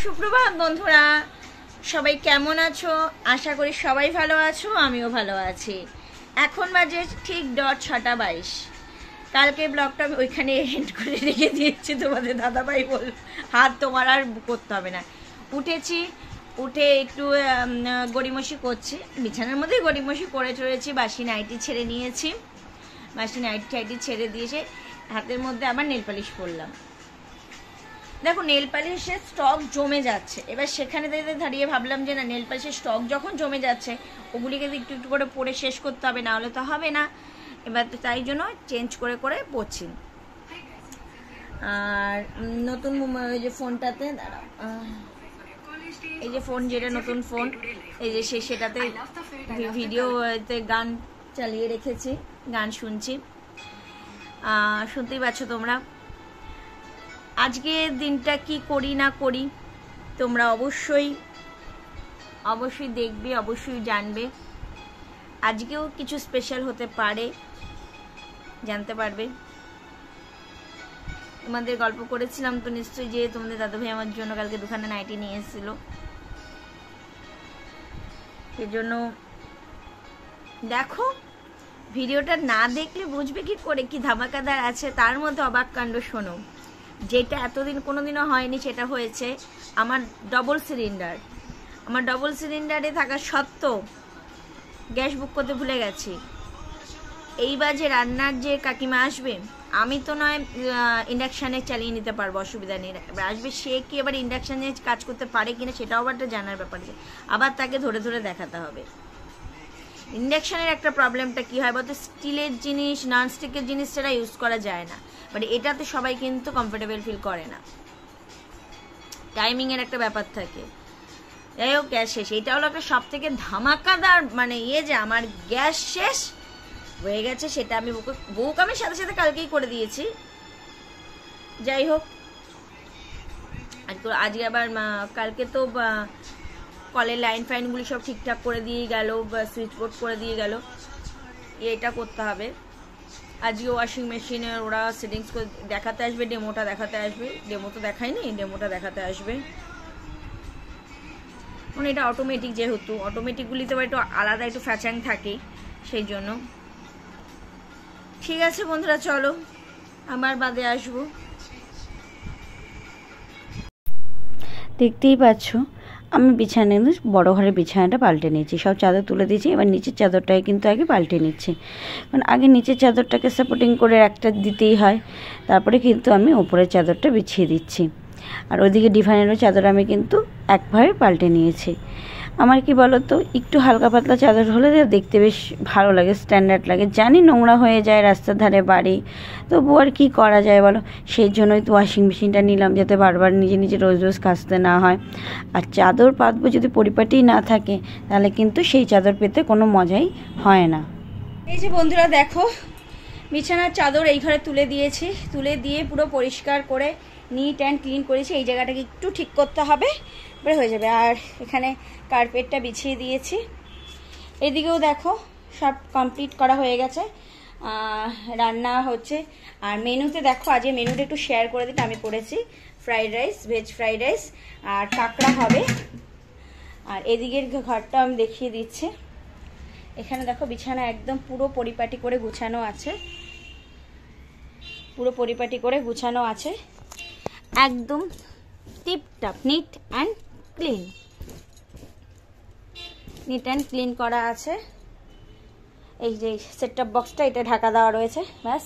সুপ্রভাত বন্ধুরা, সবাই কেমন আছো? আশা করি সবাই ভালো আছো, আমিও ভালো আছি। এখন বাজে ঠিক 6:22। কালকে ব্লগটা আমি ওইখানে এন্ড করে রেখে দিয়েছি। তোমাদের দাদাভাই বল হাত তোমার আর করতে হবে না। উঠেছি, উঠে একটু গড়িমসি করছি, বিছানার মধ্যেই গড়িমসি করে চলেছি। বাসি নাইটি ছেড়ে নিয়েছি, বাসি নাইটি ছেড়ে দিয়েছে। হাতের মধ্যে আবার নেল পালিশ পরলাম। দেখো, নেল পালিশের স্টক জমে যাচ্ছে। এবার সেখানে দাঁড়িয়ে ভাবলাম যে না, নেল পালিশের স্টক যখন জমে যাচ্ছে ওগুলিকে একটু একটু করে পরে শেষ করতে হবে, না হলে তো হবে না। এবার তো তাই জন্য চেঞ্জ করে করে পড়ছি। আর নতুন ওই যে ফোনটাতে দাঁড়াও, এই যে ফোন, যেটা নতুন ফোন, এই যে সেটাতে ভিডিওতে গান চালিয়ে রেখেছি, গান শুনছি। শুনতেই পাচ্ছ তোমরা। আজকে দিনটা কি করি না করি তোমরা অবশ্যই দেখবে, অবশ্যই জানবে। আজকেও কিছু স্পেশাল হতে পারে, জানতে পারবে। তোমাদের গল্প করেছিলাম তো নিশ্চয়ই যে তোমাদের দাদাভাই আমার জন্য কালকে দুখানা নাইটি নিয়ে এসেছিল। সেজন্য দেখো, ভিডিওটা না দেখলে বুঝবে কি করে কি ধামাকাদার আছে। তার মধ্যে অবাক কাণ্ড শোনো, যেটা এতদিন কোনোদিনও হয়নি সেটা হয়েছে। আমার ডবল সিলিন্ডারে থাকা সত্ত্বেও গ্যাস বুক করতে ভুলে গেছি। এইবার যে রান্নার যে কাকিমা আসবে, আমি তো নয় ইন্ডাকশানে চালিয়ে নিতে পারবো, অসুবিধা নেই। আসবে সে কি এবার ইন্ডাকশানে কাজ করতে পারে কিনা সেটাও আবার একটা জানার ব্যাপার আছে। আবার তাকে ধরে ধরে দেখাতে হবে। ইন্ডাকশানের একটা প্রবলেমটা কি হয় বলতো, স্টিলের জিনিস, ননস্টিকের জিনিস সেটা ইউজ করা যায় না। বাট এটাতে সবাই কিন্তু কমফোর্টেবল ফিল করে না, টাইমিংয়ের একটা ব্যাপার থাকে। যাই হোক, গ্যাস শেষ, এটা হলো একটা সব থেকে ধামাকাদার মানে যে আমার গ্যাস শেষ হয়ে গেছে। সেটা আমি বউকে আমি সাথে সাথে কালকেই করে দিয়েছি। যাই হোক, আজকে আবার কালকে তো কলের লাইন ফাইনগুলি সব ঠিকঠাক করে দিয়ে গেল, সুইচ বোর্ড করে দিয়ে গেল। এটা করতে হবে। আজকে ওয়াশিং মেশিনের ওরা সেটিংস করে দেখাতে আসবে, ডেমোটা দেখাতে আসবে। ডেমো তো দেখায়নি, ডেমোটা দেখাতে আসবে। মানে এটা অটোমেটিক, যেহেতু অটোমেটিকগুলিতে একটু আলাদা একটু ফ্যাচাং থাকে, সেই জন্য। ঠিক আছে বন্ধুরা, চলো আমার বাদে আসবো। দেখতেই পাচ্ছ আমি বিছানা, বড় ঘরের বিছানাটা পাল্টে নিয়েছি, সব চাদর তুলে দিয়েছি। এবার নিচের চাদরটাকে কিন্তু আগে পাল্টে নিচ্ছি, কারণ আগে নিচের চাদরটাকে সাপোর্টিং করে একটা দিতেই হয়। তারপরে কিন্তু আমি ওপরের চাদরটা বিছিয়ে দিচ্ছি। আর ওইদিকে ডিভাইনেরও চাদর আমি কিন্তু একভাবে পাল্টে নিয়েছি। আমার কি বলো তো, একটু হালকা পাতলা চাদর হলে দেখতে বেশ ভালো লাগে, স্ট্যান্ডার্ড লাগে। জানি নোংরা হয়ে যায় রাস্তার ধারে বাড়ি, তবু আর কি করা যায় বলো। সেই জন্যই তো ওয়াশিং মেশিনটা নিলাম, যাতে বারবার নিজে নিজে রোজ রোজ কাচতে না হয়। আর চাদর পাতবো যদি পরিপাটি না থাকে, তাহলে কিন্তু সেই চাদর পেতে কোনো মজাই হয় না। এই যে বন্ধুরা দেখো, বিছানার চাদর এই ঘরে তুলে দিয়েছি, তুলে দিয়ে পুরো পরিষ্কার করে নিট অ্যান্ড ক্লিন করেছি। এই জায়গাটাকে একটু ঠিক করতে হবে, এবারে হয়ে যাবে। আর এখানে কার্পেটটা বিছিয়ে দিয়েছি। এদিকেও দেখো সব কমপ্লিট করা হয়ে গেছে, রান্না হচ্ছে। আর মেনুতে দেখো, আজকে মেনুটা একটু শেয়ার করে দিতে আমি করেছি fried rice, veg fried rice আর কাঁকড়া হবে। আর এদিকের ঘরটা আমি দেখিয়ে দিচ্ছি। এখানে দেখো বিছানা একদম পুরো পরিপাটি করে গুছানো আছে, পুরো পরিপাটি করে গুছানো আছে, একদম tiptop neat and clean, neat and clean করা আছে। এই যে সেটটপ বক্সটা, এটা ঢাকা দেওয়া রয়েছে। ব্যাস,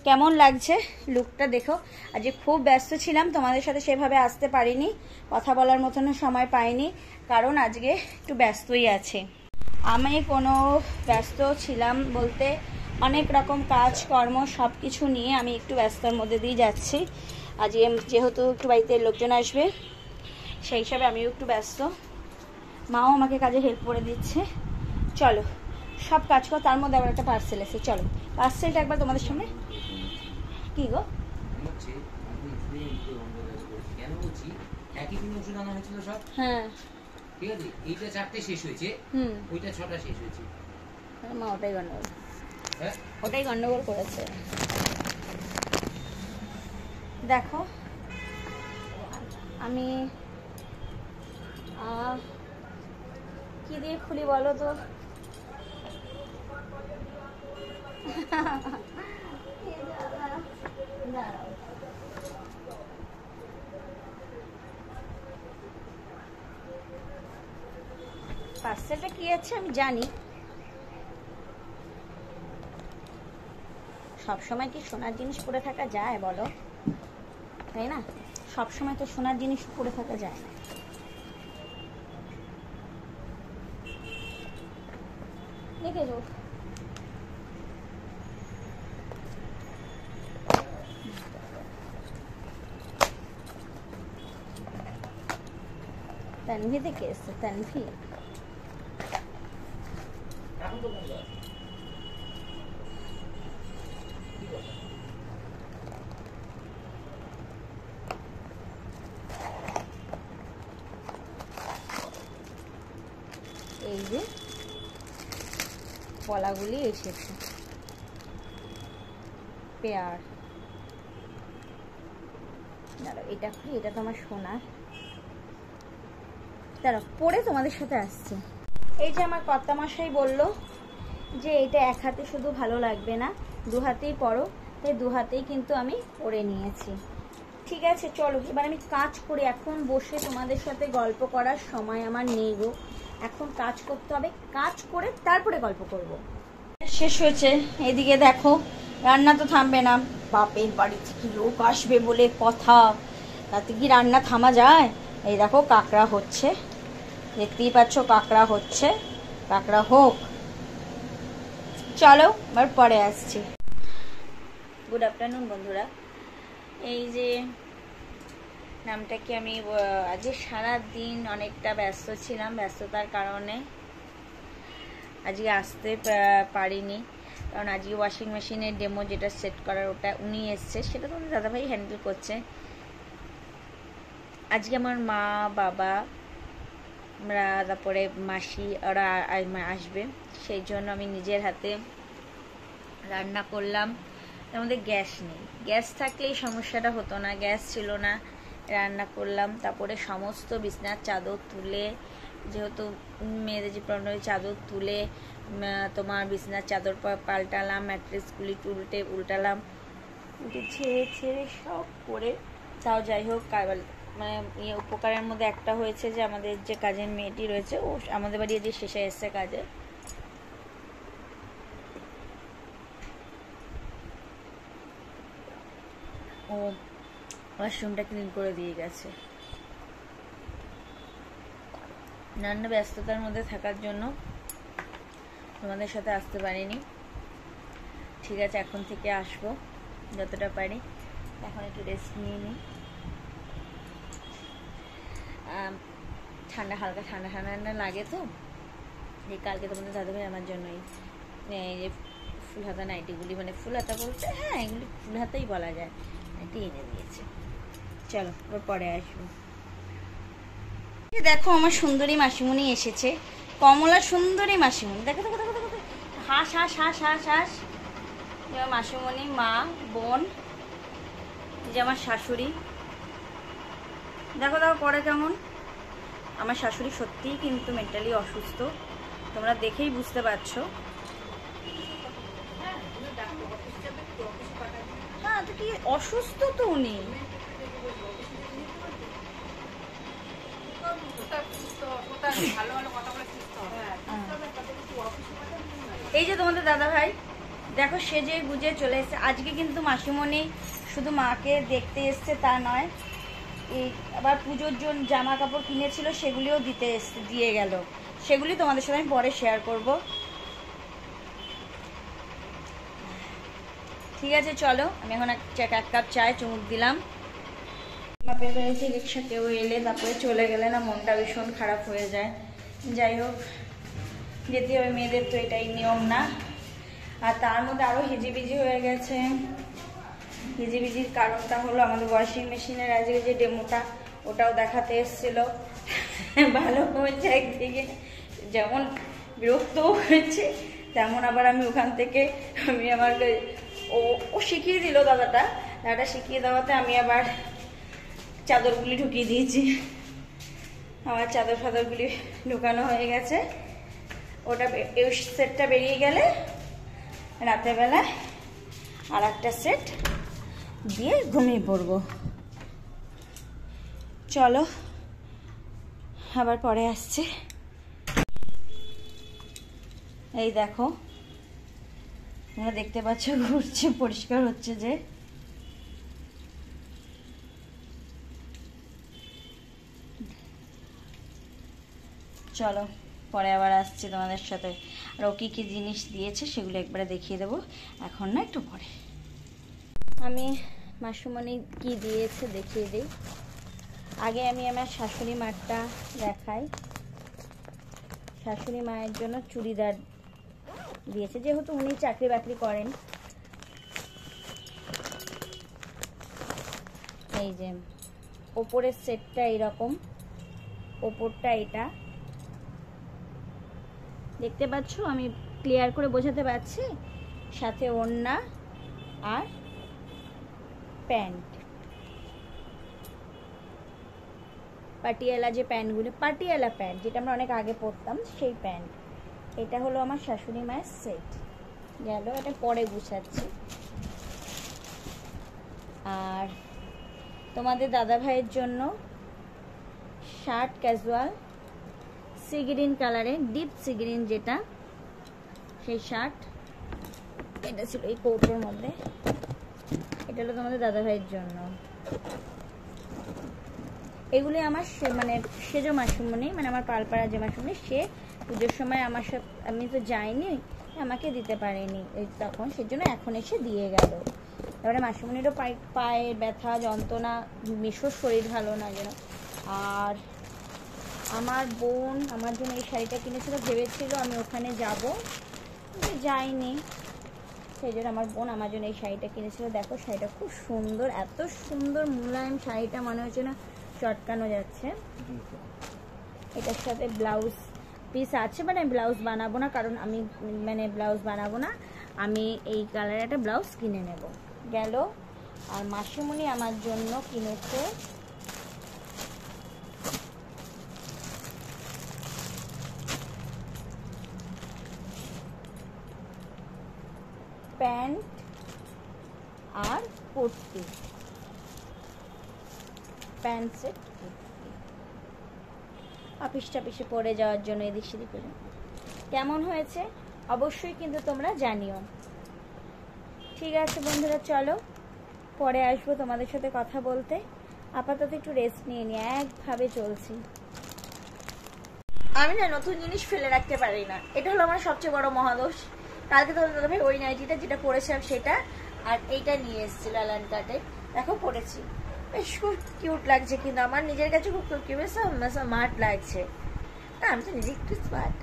কেমন লাগছে লুকটা দেখো। আজকে খুব ব্যস্ত ছিলাম, তোমাদের সাথে সেভাবে আসতে পারিনি, কথা বলার মতন সময় পাইনি, কারণ আজকে একটু ব্যস্তই আছে। আমি কোনো ব্যস্ত ছিলাম বলতে অনেক রকম কাজ কর্ম সব কিছু নিয়ে আমি একটু ব্যস্তর মধ্যে দিয়ে যাচ্ছি। আজকে যেহেতু একটু বাড়িতে লোকজন আসবে, সেই হিসাবে আমিও একটু ব্যস্ত। মাও আমাকে কাজে হেল্প করে দিচ্ছে। চলো সব কাজ কর, তার মধ্যে আবার একটা পার্সেল এসে, চলো পার্সেলটা একবার তোমাদের সামনে। কি গো, হ্যাঁ ঠিক আছে, এইটা 4টে শেষ হয়েছে, ওইটা 6টা শেষ হয়েছে। মা ওটাই গন্ডগোল, ওটাই গন্ডগোল করেছে। দেখো আমি কি দিয়ে খুলি বলো তো? পার্সেলটা কি আছে আমি জানি। সবসময় কি সোনার জিনিস পরে থাকা যায় বলো, তাই না? সবসময় তো সোনার জিনিস পরে থাকা যায় না। দেখে যাও। তানভি থেকে এসছে, তানভি। এই যে কলাগুলি এসেছে, পেয়ার। দাঁড়াও এটা খুলি, এটা তো আমার সোনার। দাঁড়াও পরে তোমাদের সাথে আসছে। এই যে আমার কর্তামশাই বলল যে এটা এক হাতে শুধু ভালো লাগবে না, দু হাতেই পরো, তাই দু হাতেই কিন্তু আমি পরে নিয়েছি। ঠিক আছে চলো এবার আমি কাজ করি। এখন বসে তোমাদের সাথে গল্প করার সময় আমার নেই গো, এখন কাজ করতে হবে, কাজ করে তারপরে গল্প করব। শেষ হয়েছে, এদিকে দেখো রান্না তো থামবে না, বাপের বাড়ি থেকে লোক আসবে বলে কথা, তাতে কি রান্না থামা যায়? এই দেখো কাঁকড়া হচ্ছে, দেখতেই পাচ্ছ কাঁকড়া হচ্ছে, কাঁকড়া হোক। চলো এবার পরে আসছি। গুড আফটারনুন বন্ধুরা। এই যে নামটা কি, আমি আজকে সারাদিন অনেকটা ব্যস্ত ছিলাম, ব্যস্ততার কারণে আজকে আসতে পারিনি, কারণ আজকে ওয়াশিং মেশিনের ডেমো যেটা সেট করার ওটা উনি এসছে, সেটা তো দাদাভাই হ্যান্ডেল করছে। আজকে আমার মা বাবা আমরা তারপরে মাসি ওরা আসবে, সেই জন্য আমি নিজের হাতে রান্না করলাম। তার মধ্যে গ্যাস নেই, গ্যাস থাকলে এই সমস্যাটা হতো না, গ্যাস ছিল না, রান্না করলাম। তারপরে সমস্ত বিছনার চাদর তুলে, যেহেতু মেয়েদের যে প্রবলেম, চাদর তুলে তোমার বিছনার চাদর পাল্টালাম, ম্যাট্রেসগুলি উল্টালাম, ছেড়ে ছেড়ে সব করে। তাও যাই হোক, মানে উপকারের মধ্যে একটা হয়েছে যে আমাদের যে কাজের মেয়েটি রয়েছে ও আমাদের বাড়ি যে শেষে এসছে কাজে, ও ওয়াশরুমটা ক্লিন করে দিয়ে গেছে। নানান ব্যস্ততার মধ্যে থাকার জন্য তোমাদের সাথে আসতে পারিনি। ঠিক আছে এখন থেকে আসবো যতটা পারি, এখন একটু রেস্ট নিয়ে নিই। ঠান্ডা হালকা ঠান্ডা ঠান্ডা লাগে তো, এই কালকে তোমাদের দাদাভাই আমার জন্যই এই যে ফুল হাতা নাইটিগুলি, মানে ফুল হাতা বলতে হ্যাঁ এগুলি ফুল হাতাই বলা যায়, নাইটি এনে দিয়েছে। চলো ওর পরে আসবো। দেখো আমার সুন্দরী মাসিমণি এসেছে, কমলা সুন্দরী মাসিমণি, দেখো দেখো দেখো দেখো, হাঁস হাঁস হাঁস হাঁস হাঁস। মাসিমণি, মা, বোন, যে আমার শাশুড়ি, দেখো দেখো পরে কেমন। আমার শাশুড়ি সত্যিই কিন্তু মেন্টালি অসুস্থ, তোমরা দেখেই বুঝতে পারছো। হ্যাঁ তো কি অসুস্থ তো উনি, এই যে তোমাদের দাদা ভাই দেখো সেজে গুজে চলে এসছে। আজকে কিন্তু মাসিমণি শুধু মাকে দেখতে এসছে তা নয়, এই আবার পুজোর জন্য জামা কাপড় কিনেছিল সেগুলিও দিয়ে গেল, সেগুলি তোমাদের সাথে আমি পরে শেয়ার করব। ঠিক আছে চলো, আমি এখন এক কাপ চায় চুমুক দিলাম। বাপের বাড়িতে রিক্সা কেউ এলে তারপরে চলে গেলে না মনটা ভীষণ খারাপ হয়ে যায়। যাই হোক যেতে হবে, মেয়েদের তো এটাই নিয়ম না। আর তার মধ্যে আরও হিজিবিজি হয়ে গেছে। হিজিবিজির কারণটা হলো আমাদের ওয়াশিং মেশিনের আজকে যে ডেমোটা ওটাও দেখাতে এসেছিলো, ভালো হয়েছে একদিকে, যেমন বিরক্ত হয়েছে তেমন আবার আমি ওখান থেকে আমার ও শিখিয়ে দিল দাদাটা শিখিয়ে দেওয়াতে আমি আবার চাদরগুলি ঢুকিয়ে দিয়েছি। আমার চাদর ফাদরগুলি ঢুকানো হয়ে গেছে। ওটা এই সেটটা বেরিয়ে গেলে রাতেরবেলায় আর একটা সেট দিয়ে ঘুমিয়ে পড়বো। চলো আবার পরে আসছে। এই দেখো তোমরা দেখতে পাচ্ছ ঘুরছে, পরিষ্কার হচ্ছে যে। চলো পরে আবার আসছি তোমাদের সাথে। আর ও কি কি জিনিস দিয়েছে সেগুলো একবারে দেখিয়ে দেবো, এখন না একটু পরে। আমি মাসুমণি কি দিয়েছে দেখিয়ে দিই। আগে আমি আমার শাশুড়ি মারটা দেখাই। শাশুড়ি মায়ের জন্য চুড়িদার দিয়েছে, যেহেতু উনি চাকরি বাকরি করেন। এই যে ওপরের সেটটা এইরকম, ওপরটা এটা দেখতে পাচ্ছ, আমি ক্লিয়ার করে বোঝাতে পারছি। সাথে ওড়না আর প্যান্ট, পাটিয়ালা যে প্যান্টগুলো, পাটিয়ালা প্যান্ট যেটা আমরা অনেক আগে পরতাম সেই প্যান্ট। এটা হলো আমার শাশুড়ি মায়ের সেট গেল, এটা পরে গুছাচ্ছি। আর তোমাদের দাদা ভাইয়ের জন্য শার্ট ক্যাজুয়াল সি গ্রিন কালারে, ডিপ সি গ্রিন যেটা, সেই শার্ট। এটা ছিল এই কৌটোর মধ্যে। এটা হলো তোমাদের দাদা ভাইয়ের জন্য। এগুলি আমার মানে সেজো মাসুমণি, মানে আমার পালপাড়া যে মাসুমণি, সে পুজোর সময় আমার সাথে, আমি তো যাইনি, আমাকে দিতে পারেনি তখন, সেজন্য এখন এসে দিয়ে গেল। তারপরে মাসুমণিরও পায়ের ব্যথা যন্ত্রণা, মিশোর শরীর ভালো না যেন। আর আমার বোন আমার জন্য এই শাড়িটা কিনেছিল, ভেবেছিল আমি ওখানে যাব, যাইনি, সেই জন্য আমার বোন আমার জন্য এই শাড়িটা কিনেছিল। দেখো শাড়িটা খুব সুন্দর, এত সুন্দর মুলায়ম শাড়িটা, মনে হচ্ছে না চটকানো যাচ্ছে। এটার সাথে ব্লাউজ পিস আছে, মানে ব্লাউজ বানাবো না, কারণ আমি মানে ব্লাউজ বানাবো না, আমি এই কালারের একটা ব্লাউজ কিনে নেব গেল। আর মাসিমণি আমার জন্য কিনেছে প্যান্ট আর kurti, pant set kurti, office টফিসে পরে যাওয়ার জন্য এদিক সেদিক। কেমন হয়েছে অবশ্যই কিন্তু তোমরা জানিও। ঠিক আছে বন্ধুরা, চলো পরে আসবো তোমাদের সাথে কথা বলতে। আপাতত একটু রেস্ট নিয়ে নিই, একভাবে চলছি। আমি না নতুন জিনিস ফেলে রাখতে পারি না, এটা হলো আমার সবচেয়ে বড় মহাদোষ। কালকে তো দাদা ভাই ওই নাইটিটা যেটা পরেছিলাম সেটা, আর এইটা নিয়ে এসেছিল অ্যালান কাটে, দেখো পরেছি, বেশ খুব কিউট লাগছে, কিন্তু আমার নিজের কাছে খুব স্মার্ট লাগছে। না আমি তো নিজে একটু স্মার্ট।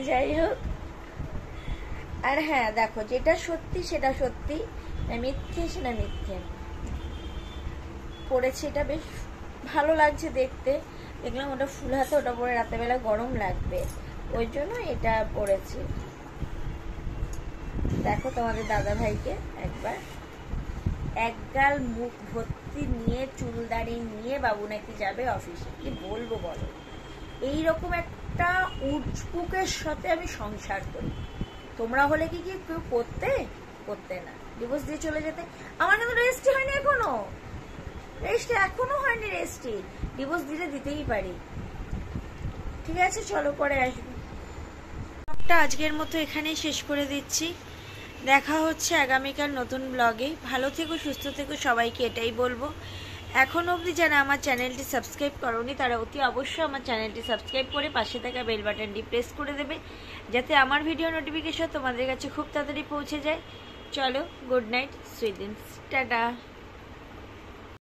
যাই হোক, আর হ্যাঁ দেখো যেটা সত্যি সেটা সত্যি, মিথ্যে সেটা মিথ্যে। পরেছি, এটা বেশ ভালো লাগছে দেখতে, দেখলাম ওটা ফুল হাতে, ওটা পরে রাতেরবেলা গরম লাগবে, ওই জন্য এটা পরেছি। দেখো তোমাদের দাদা ভাইকে একবার, একগাল মুখ ভর্তি নিয়ে, চুল দাড়ি নিয়ে বাবু নাকি যাবে অফিসে। কি বলবো বলো, এইরকম একটা উটপুকের সাথে আমি সংসার করি। তোমরা হলে কি কি কেউ করতে না, ডিভোর্স দিয়ে চলে যেতে। আমার কিন্তু রেস্ট হয়নি এখনো, এখনো হয়নি রেস্টই, ডিভোর্স দিতেই পারি। ঠিক আছে চলো পরে আসবো। ব্লগটা আজকের মতো এখানেই শেষ করে দিচ্ছি, দেখা হচ্ছে আগামীকাল নতুন ব্লগে। ভালো থেকো, সুস্থ থেকো, সবাইকে এটাই বলবো। এখনো অবধি যারা আমার চ্যানেলটি সাবস্ক্রাইব করোনি তারা অতি অবশ্যই আমার চ্যানেলটি সাবস্ক্রাইব করে পাশে থাকা বেল বাটনটি প্রেস করে দেবে, যাতে আমার ভিডিও নোটিফিকেশন তোমাদের কাছে খুব তাড়াতাড়ি পৌঁছে যায়। চলো, good night, sweet dreams, tata.